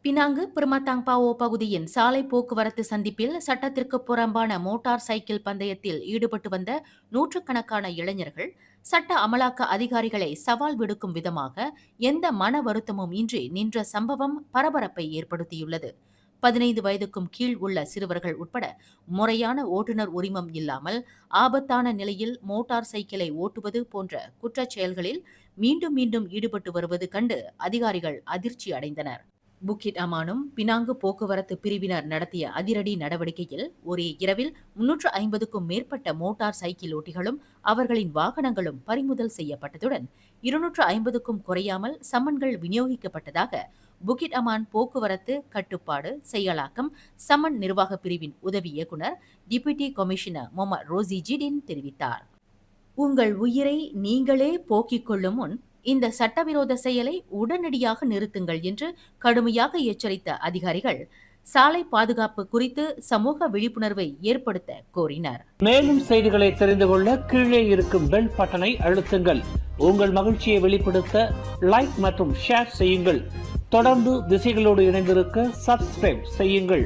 Penang பிரமத்தாங்பாவோ பகுதியின் சாலை போக்குவரத்து சந்திப்பில் சட்டத்திற்கு புறம்பான மோட்டார் சைக்கிள் பந்தயத்தில் ஈடுபட்டு வந்த நூற்றுக்கணக்கான இளைஞர்கள் சட்ட அமலாக்க அதிகாரிகளை சவால் விடுக்கும் விதமாக எந்த மன வருத்தமும் இன்றி நின்ற சம்பவம் பரபரப்பை ஏற்படுத்தியுள்ளது. 15 வயதுக்கும் கீழ் உள்ள சிறுவர்கள் உட்பட முறையான ஓட்டுநர் உரிமம் இல்லாமல் ஆபத்தான நிலையில் மோட்டார் சைக்கிளை ஓட்டுவது போன்ற குற்றச் செயல்களில் மீண்டும் மீண்டும் ஈடுபட்டு வருவது கண்டு அதிகாரிகள் அதிர்ச்சி அடைந்தனர். புக்கிட் அமானும் பினாங்கு போக்குவரத்து பிரிவினர் நடத்திய அதிரடி நடவடிக்கையில் ஒரே இரவில் 350க்கும் மேற்பட்ட மோட்டார் சைக்கிள் ஓட்டிகளும் அவர்களின் வாகனங்களும் பறிமுதல் செய்யப்பட்டதுடன் 250க்கும் குறையாமல் சம்மன்கள் விநியோகிக்கப்பட்டதாக புக்கிட் அமான் போக்குவரத்து கட்டுப்பாடு செயலாக்கம் சம்மன் நிர்வாக பிரிவின் உதவி இயக்குநர் டிப்யூட்டி கமிஷனர் மொஹமட் ரோசி ஜிடின் தெரிவித்தார். உங்கள் உயிரை நீங்களே போக்கிக் கொள்ளும் முன் இந்த சட்டவிரோத செயலை உடனடியாக நிறுத்துங்கள் என்று கடுமையாக எச்சரித்த அதிகாரிகள் சாலை பாதுகாப்பு குறித்து சமூக விழிப்புணர்வை ஏற்படுத்த கோரினர். மேலும் செய்திகளை தெரிந்து கொள்ள கீழே இருக்கும் பெல் பட்டனை அழுத்துங்கள். உங்கள் மகிழ்ச்சியை வெளிப்படுத்த லைக் மற்றும் ஷேர் செய்யுங்கள். தொடர்ந்து திசைகளோடு இணைந்திருக்க சப்ஸ்கிரைப் செய்யுங்கள்.